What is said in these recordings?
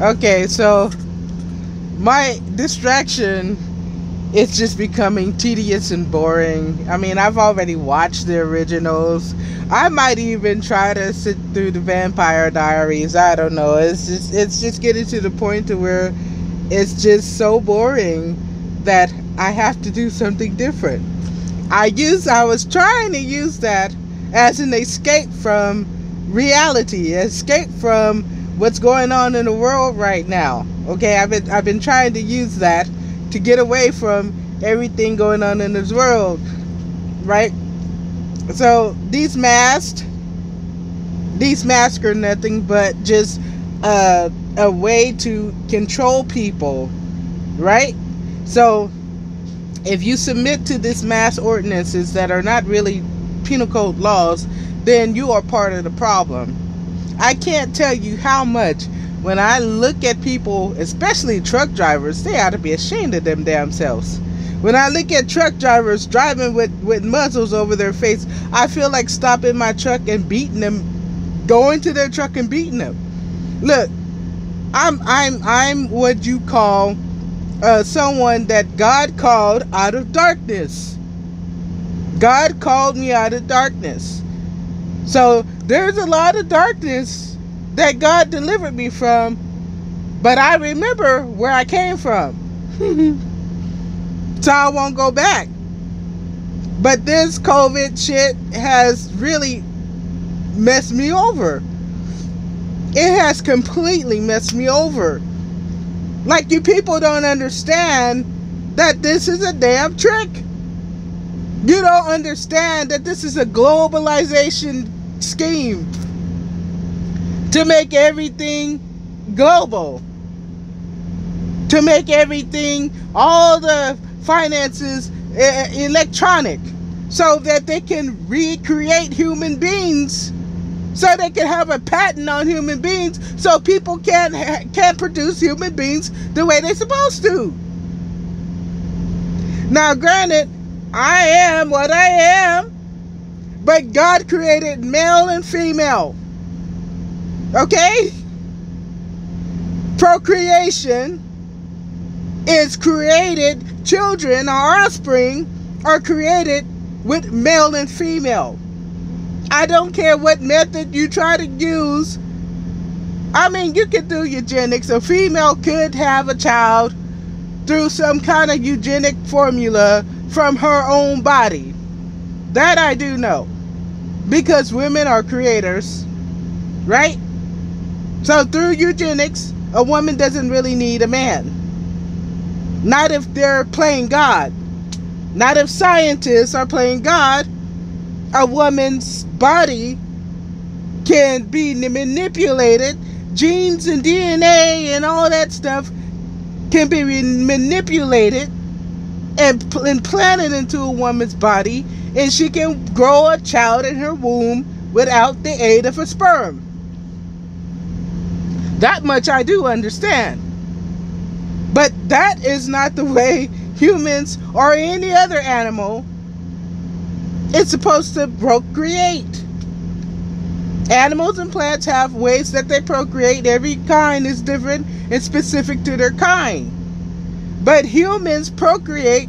Okay, so my distraction is just becoming tedious and boring. I mean, I've already watched the originals. I might even try to sit through the Vampire Diaries. I don't know. It's just getting to the point to where it's just so boring that I have to do something different. I was trying to use that as an escape from reality, escape from what's going on in the world right now. Okay, I've been trying to use that to get away from everything going on in this world, right? So these masks are nothing but just a way to control people, right? So if you submit to this mass ordinances that are not really penal code laws, then you are part of the problem. I can't tell you how much, when I look at people, especially truck drivers, they ought to be ashamed of them damn selves. When I look at truck drivers driving with muzzles over their face, I feel like stopping my truck and beating them, going to their truck and beating them. Look, I'm what you call someone that God called out of darkness. God called me out of darkness. So there's a lot of darkness that God delivered me from, but I remember where I came from. So I won't go back. But this COVID shit has really messed me over. It has completely messed me over. Like, you people don't understand that this is a damn trick. You don't understand that this is a globalization scheme to make everything global, to make everything, all the finances electronic, so that they can recreate human beings, so they can have a patent on human beings, so people can't produce human beings the way they're supposed to. Now, granted, I am what I am, but God created male and female. Okay? Procreation is created, children, our offspring, are created with male and female. I don't care what method you try to use. I mean, you could do eugenics. A female could have a child through some kind of eugenic formula from her own body. That I do know. Because women are creators, right? So through eugenics, a woman doesn't really need a man. Not if they're playing God. Not if scientists are playing God. A woman's body can be manipulated. Genes and DNA and all that stuff can be manipulated and implanted into a woman's body, and she can grow a child in her womb without the aid of a sperm. That much I do understand. But that is not the way humans or any other animal is supposed to procreate. Animals and plants have ways that they procreate. Every kind is different and specific to their kind. But humans procreate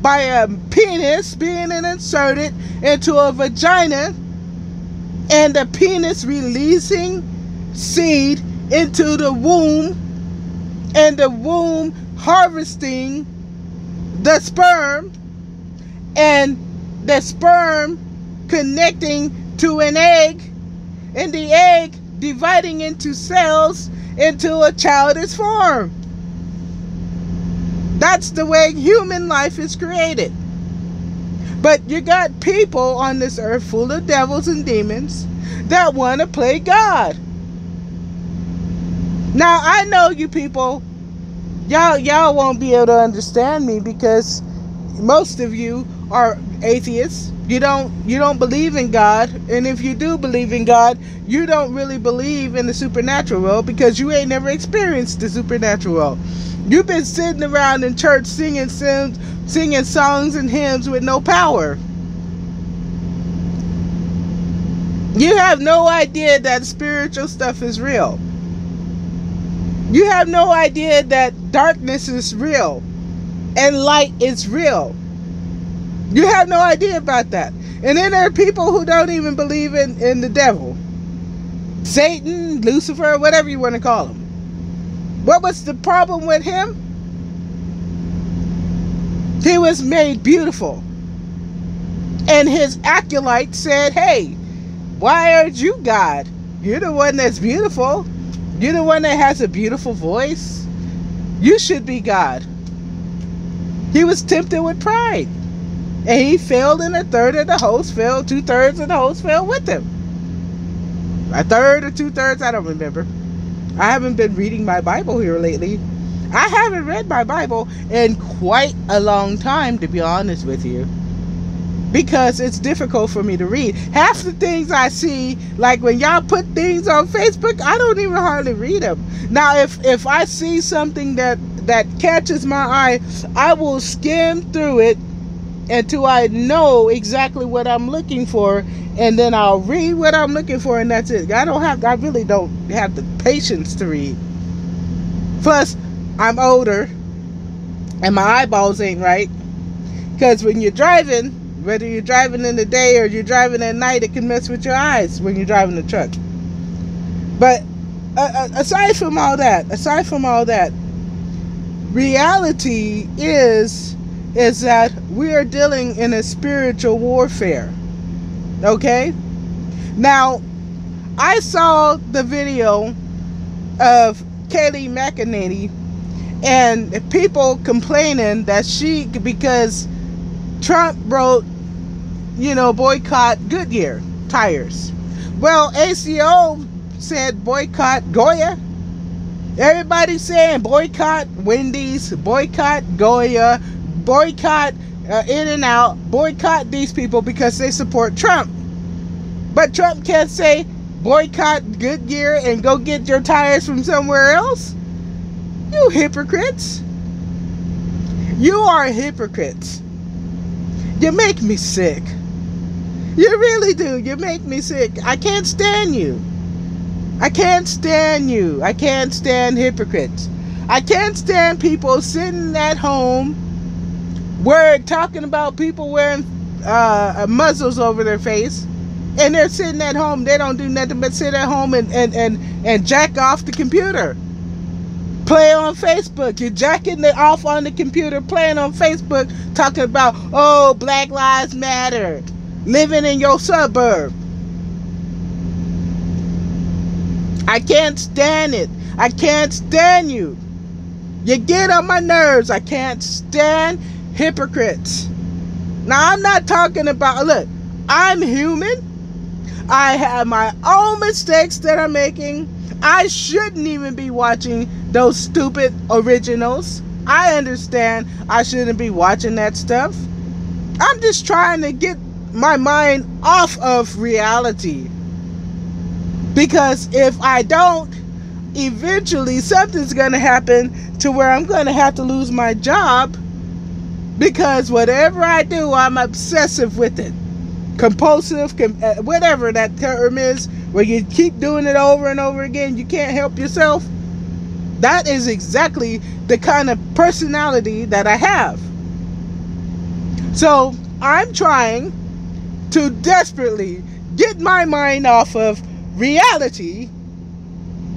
by a penis being inserted into a vagina and the penis releasing seed into the womb, and the womb harvesting the sperm, and the sperm connecting to an egg, and the egg dividing into cells into a childish form. That's the way human life is created. But you got people on this earth full of devils and demons that want to play God. Now, I know you people, y'all won't be able to understand me because most of you are atheists. You don't believe in God, and if you do believe in God, you don't really believe in the supernatural world because you ain't never experienced the supernatural world. You've been sitting around in church singing songs and hymns with no power. You have no idea that spiritual stuff is real. You have no idea that darkness is real and light is real. You have no idea about that. And then there are people who don't even believe in the devil. Satan, Lucifer, whatever you want to call him. What was the problem with him? He was made beautiful. And his acolytes said, hey, why aren't you God? You're the one that's beautiful. You're the one that has a beautiful voice. You should be God. He was tempted with pride. And he failed, and a third of the host fell. 2/3 of the host fell with him. A third or 2/3, I don't remember. I haven't been reading my Bible here lately. I haven't read my Bible in quite a long time, to be honest with you. Because it's difficult for me to read. Half the things I see, like when y'all put things on Facebook, I don't even hardly read them. Now, if I see something that catches my eye, I will skim through it until I know exactly what I'm looking for, and then I'll read what I'm looking for, and that's it. I really don't have the patience to read. Plus, I'm older, and my eyeballs ain't right. Because when you're driving, whether you're driving in the day or you're driving at night, it can mess with your eyes when you're driving the truck. But aside from all that, reality is that we are dealing in a spiritual warfare. Okay? Now, I saw the video of Kayleigh McEnany and people complaining that because Trump wrote, boycott Goodyear tires. Well, ACO said boycott Goya. Everybody's saying boycott Wendy's, boycott Goya, boycott In-N-Out, boycott these people because they support Trump. But Trump can't say boycott Goodyear and go get your tires from somewhere else. You hypocrites. You are hypocrites. You make me sick. You really do. You make me sick. I can't stand you. I can't stand you. I can't stand hypocrites. I can't stand people sitting at home talking about people wearing muzzles over their face, and they're sitting at home. They don't do nothing but sit at home and jack off the computer. Play on Facebook. You're jacking it off on the computer, playing on Facebook, talking about, oh, Black Lives Matter, living in your suburb. I can't stand it. I can't stand you. You get on my nerves. I can't stand hypocrites. Now, I'm not talking about, look, I'm human. I have my own mistakes that I'm making. I shouldn't even be watching those stupid originals. I understand I shouldn't be watching that stuff. I'm just trying to get my mind off of reality. Because if I don't, eventually something's going to happen to where I'm going to have to lose my job. Because whatever I do, I'm obsessive with it. Compulsive, whatever that term is, where you keep doing it over and over again, you can't help yourself. That is exactly the kind of personality that I have. So I'm trying to desperately get my mind off of reality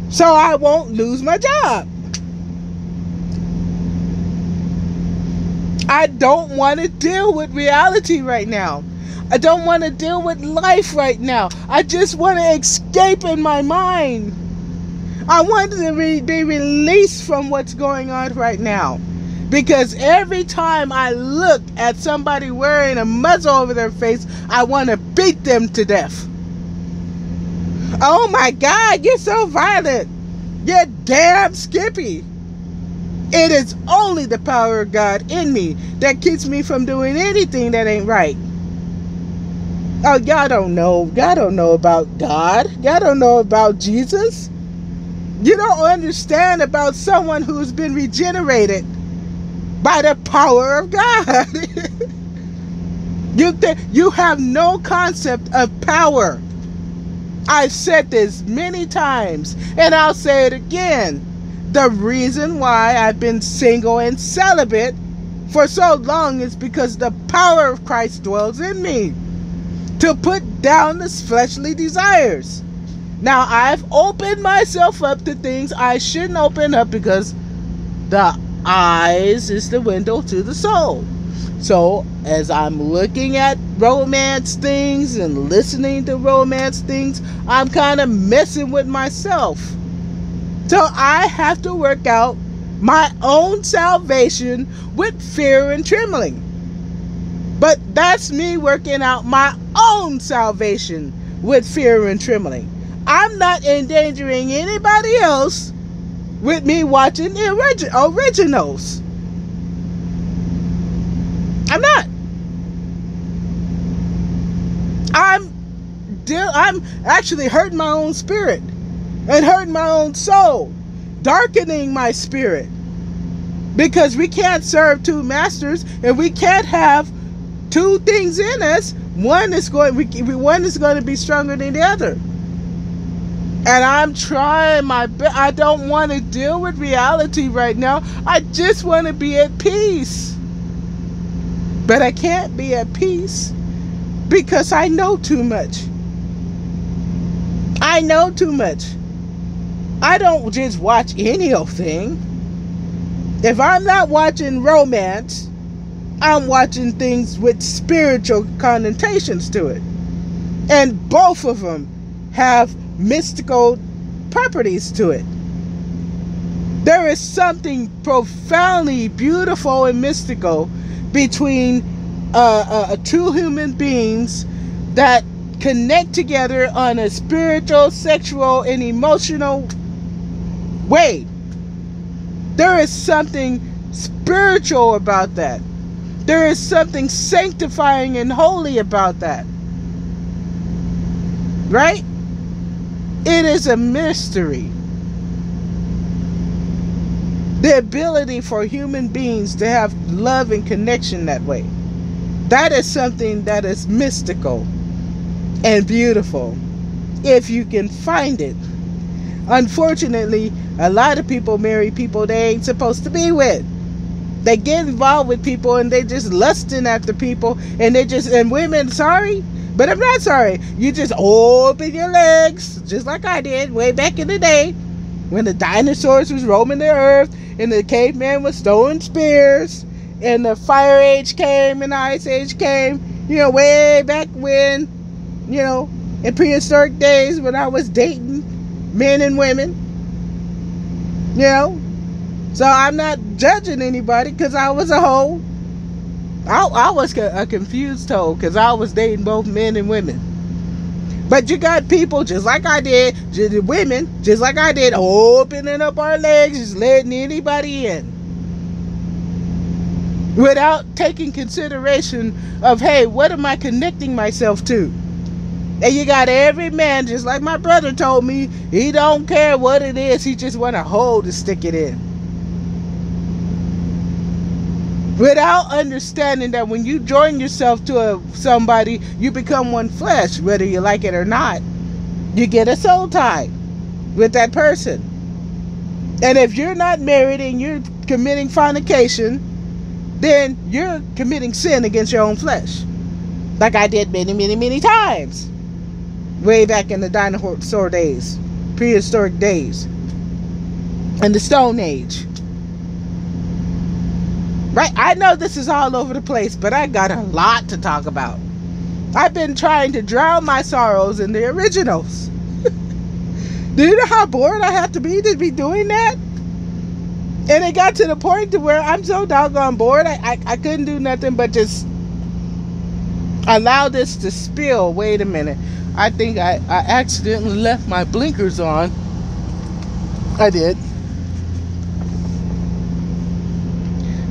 so I won't lose my job. I don't want to deal with reality right now. I don't want to deal with life right now. I just want to escape in my mind. I want to be released from what's going on right now. Because every time I look at somebody wearing a muzzle over their face, I want to beat them to death. Oh my God, you're so violent. You're damn skippy. It is only the power of God in me that keeps me from doing anything that ain't right. Oh, y'all don't know. Y'all don't know about God. Y'all don't know about Jesus. You don't understand about someone who's been regenerated by the power of God. You have no concept of power. I've said this many times, and I'll say it again. The reason why I've been single and celibate for so long is because the power of Christ dwells in me to put down the fleshly desires. Now, I've opened myself up to things I shouldn't open up, because the eyes is the window to the soul. So, as I'm looking at romance things and listening to romance things, I'm kind of messing with myself. So, I have to work out my own salvation with fear and trembling. But that's me working out my own salvation with fear and trembling. I'm not endangering anybody else with me watching the originals. I'm not. I'm actually hurting my own spirit and hurting my own soul, darkening my spirit, because we can't serve two masters, and we can't have two things in us. One is going to be stronger than the other. And I'm trying my best. I don't want to deal with reality right now. I just want to be at peace. But I can't be at peace because I know too much. I know too much. I don't just watch any old thing. If I'm not watching romance, I'm watching things with spiritual connotations to it. And both of them have mystical properties to it. There is something profoundly beautiful and mystical between two human beings that connect together on a spiritual, sexual, and emotional way. There is something spiritual about that. There is something sanctifying and holy about that. Right? It is a mystery. The ability for human beings to have love and connection that way. That is something that is mystical and beautiful, if you can find it. Unfortunately, a lot of people marry people they ain't supposed to be with. They get involved with people and they just lusting after people, and women, sorry, but I'm not sorry. You just open your legs, just like I did way back in the day when the dinosaurs was roaming the earth and the caveman was throwing spears and the fire age came and the ice age came, way back when, in prehistoric days when I was dating men and women, So I'm not judging anybody because I was a hoe. I was a confused hoe because I was dating both men and women. But you got people just like I did, women just like I did, opening up our legs, just letting anybody in, without taking consideration of, hey, what am I connecting myself to? And you got every man, just like my brother told me, he don't care what it is, he just want a hole to stick it in. Without understanding that when you join yourself to somebody, you become one flesh, whether you like it or not. You get a soul tie with that person. And if you're not married and you're committing fornication, then you're committing sin against your own flesh. Like I did many, many, many times. Way back in the dinosaur days, prehistoric days, and the Stone Age. Right? I know this is all over the place, but I got a lot to talk about. I've been trying to drown my sorrows in the originals. Do you know how bored I have to be doing that? And it got to the point to where I'm so doggone bored, I couldn't do nothing but just allow this to spill. Wait a minute. I think I accidentally left my blinkers on. I did.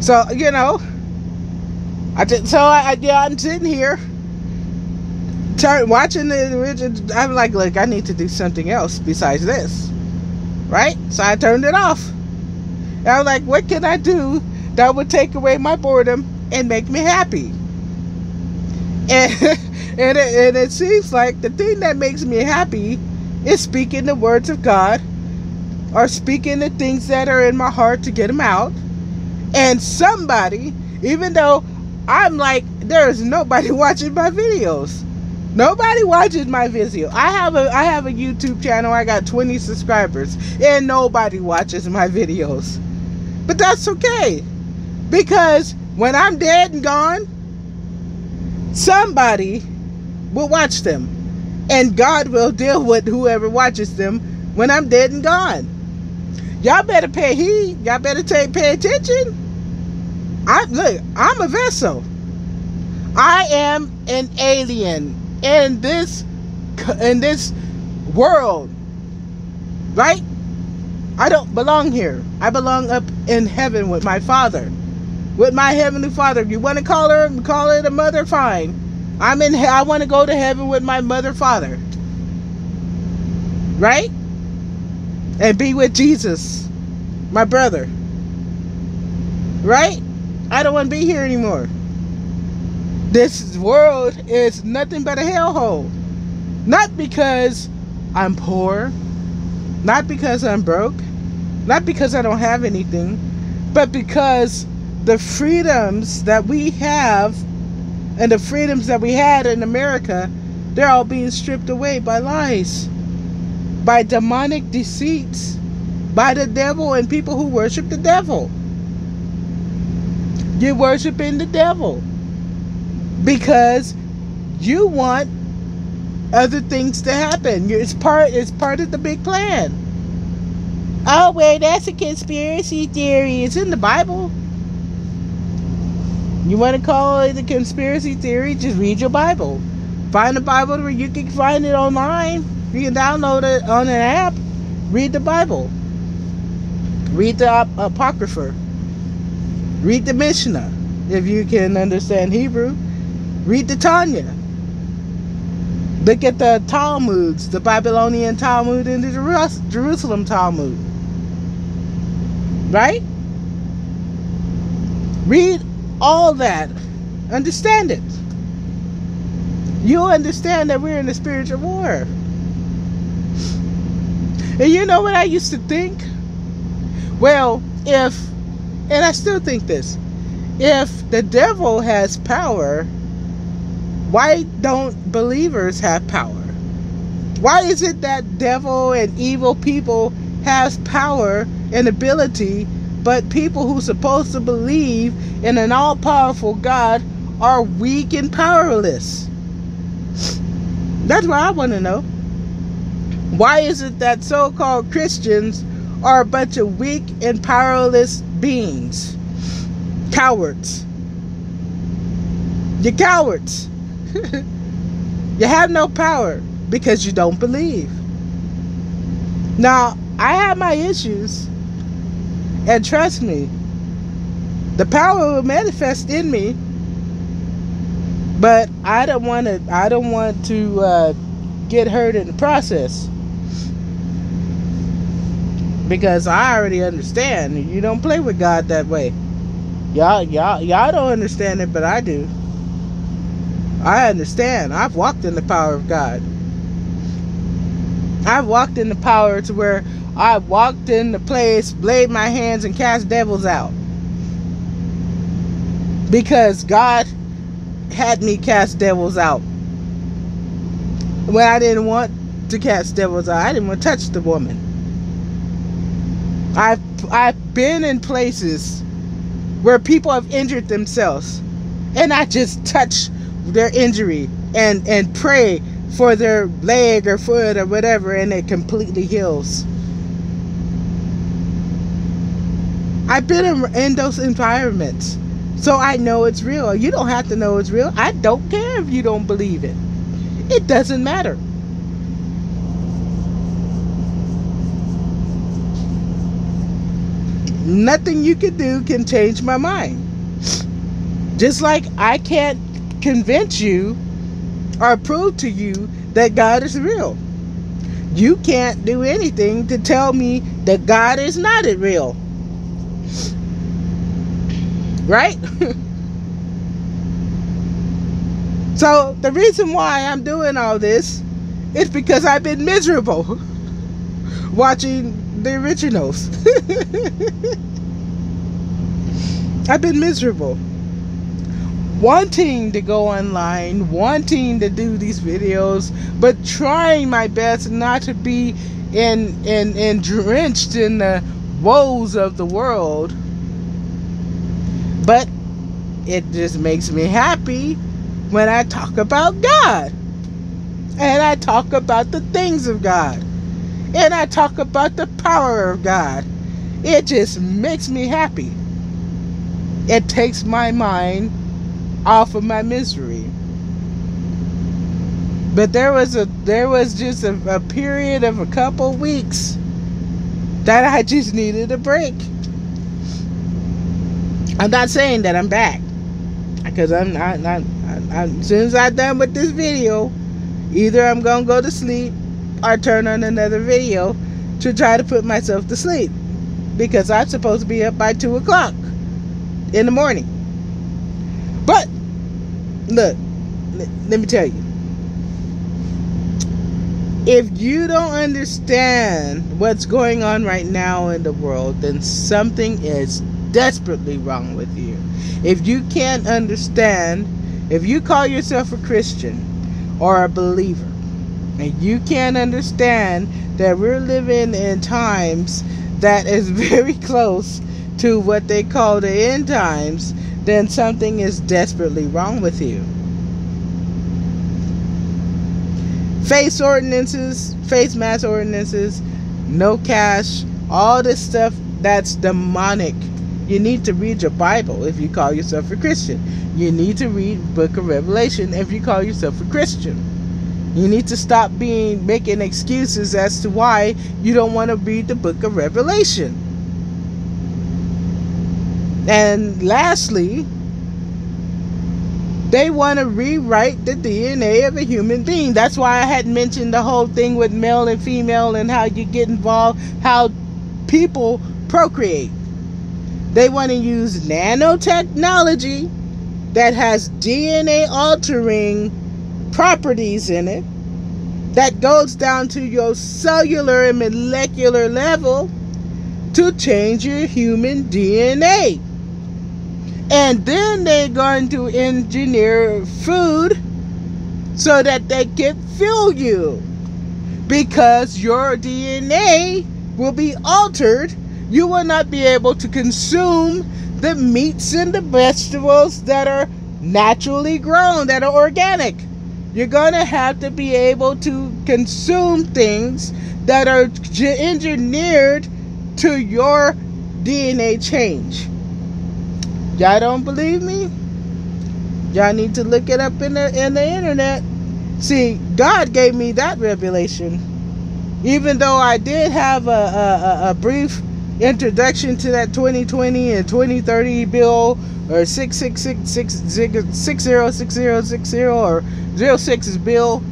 So, I'm sitting here watching the original. I'm like, look, I need to do something else besides this. Right? So I turned it off. And I was like, what can I do that would take away my boredom and make me happy? And it seems like the thing that makes me happy is speaking the words of God or speaking the things that are in my heart to get them out. And somebody, even though I'm like, there's nobody watching my videos. Nobody watches my video. I have a YouTube channel. I got 20 subscribers and nobody watches my videos. But that's okay, because when I'm dead and gone, somebody will watch them, and God will deal with whoever watches them when I'm dead and gone. Y'all better pay heed. Y'all better pay attention. Look, I'm a vessel. I am an alien in this world, right? I don't belong here. I belong up in heaven with my Father, with my Heavenly Father. You want to call it a mother, fine. I want to go to heaven with my mother, father, right? And be with Jesus, my brother, right? I don't want to be here anymore. This world is nothing but a hellhole. Not because I'm poor, not because I'm broke, not because I don't have anything, but because the freedoms that we have and the freedoms that we had in America, they're all being stripped away by lies, by demonic deceits, by the devil and people who worship the devil. You're worshiping the devil because you want other things to happen. It's part of the big plan. Oh, well, that's a conspiracy theory. It's in the Bible. You want to call it a conspiracy theory? Just read your Bible. Find the Bible where you can find it online. You can download it on an app. Read the Bible. Read the Apocrypha. Read the Mishnah, if you can understand Hebrew. Read the Tanya. Look at the Talmuds, the Babylonian Talmud and the Jerusalem Talmud. Right? Read all that. Understand it. You'll understand that we're in a spiritual war. And you know what I used to think? Well, and I still think this, if the devil has power, why don't believers have power? Why is it that devil and evil people has power and ability, but people who are supposed to believe in an all-powerful God are weak and powerless? That's what I want to know. Why is it that so-called Christians are a bunch of weak and powerless beings? Cowards. You're cowards. You have no power because you don't believe. Now, I have my issues, and trust me, the power will manifest in me, but I don't want to get hurt in the process, because I already understand you don't play with God that way. Y'all don't understand it, but I do. I understand. I've walked in the power of God. I've walked in the power to where I walked in the place, laid my hands, and cast devils out. Because God had me cast devils out. When I didn't want to cast devils out, I didn't want to touch the woman. I've been in places where people have injured themselves, and I just touch their injury and pray for their leg or foot or whatever, and it completely heals. I've been in those environments, so I know it's real. You don't have to know it's real. I don't care if you don't believe it. It doesn't matter. Nothing you can do can change my mind. Just like I can't convince you or prove to you that God is real. You can't do anything to tell me that God is not real. Right? So the reason why I'm doing all this is because I've been miserable watching the originals. I've been miserable. Wanting to go online, wanting to do these videos, but trying my best not to be in drenched in the woes of the world. But it just makes me happy when I talk about God. And I talk about the things of God. And I talk about the power of God. It just makes me happy. It takes my mind off of my misery. But there was just a period of a couple weeks that I just needed a break. I'm not saying that I'm back, because I'm as soon as I'm done with this video, either I'm gonna go to sleep or turn on another video to try to put myself to sleep, because I'm supposed to be up by 2 o'clock in the morning. But look, let me tell you, if you don't understand what's going on right now in the world, then something is desperately wrong with you. If you can't understand, if you call yourself a Christian or a believer, and you can't understand that we're living in times that is very close to what they call the end times, then something is desperately wrong with you. Face ordinances, face mask ordinances, no cash, all this stuff, that's demonic. You need to read your Bible if you call yourself a Christian. You need to read Book of Revelation if you call yourself a Christian. You need to stop making excuses as to why you don't want to read the Book of Revelation. And lastly, they want to rewrite the DNA of a human being. That's why I had mentioned the whole thing with male and female and how you get involved, how people procreate. They want to use nanotechnology that has DNA altering properties in it, that goes down to your cellular and molecular level, to change your human DNA. And then they're going to engineer food so that they can fuel you, because your DNA will be altered. You will not be able to consume the meats and the vegetables that are naturally grown, that are organic. You're going to have to be able to consume things that are engineered to your DNA change. Y'all don't believe me? Y'all need to look it up in the internet. See, God gave me that revelation. Even though I did have a brief introduction to that 2020 and 2030 bill, or 606060 or 06's bill,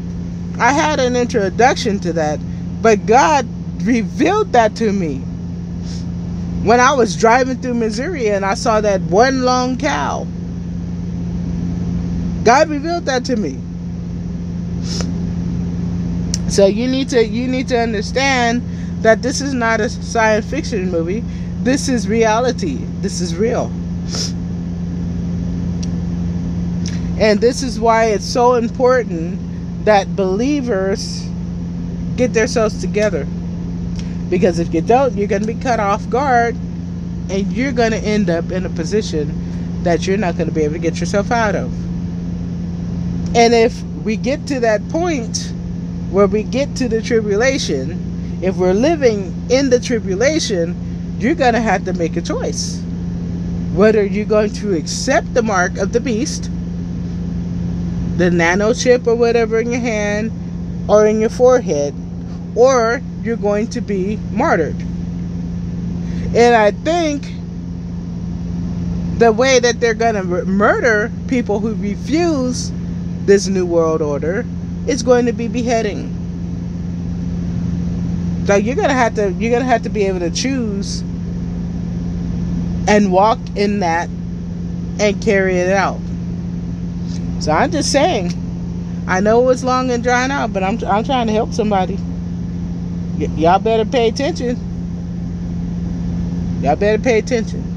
I had an introduction to that, but God revealed that to me when I was driving through Missouri and I saw that one long cow. God revealed that to me. So you need to understand that this is not a science fiction movie. This is reality. This is real. And this is why it's so important that believers get themselves together. Because if you don't, you're going to be cut off guard, and you're going to end up in a position that you're not going to be able to get yourself out of. And if we get to that point where we get to the tribulation, if we're living in the tribulation, you're going to have to make a choice. Whether you're going to accept the mark of the beast, the nano chip or whatever in your hand or in your forehead, or you're going to be martyred. And I think the way that they're going to murder people who refuse this new world order is going to be beheading. So you're gonna have to be able to choose and walk in that and carry it out. So I'm just saying, I know it's long and drawn out, but I'm trying to help somebody. Y'all better pay attention. Y'all better pay attention.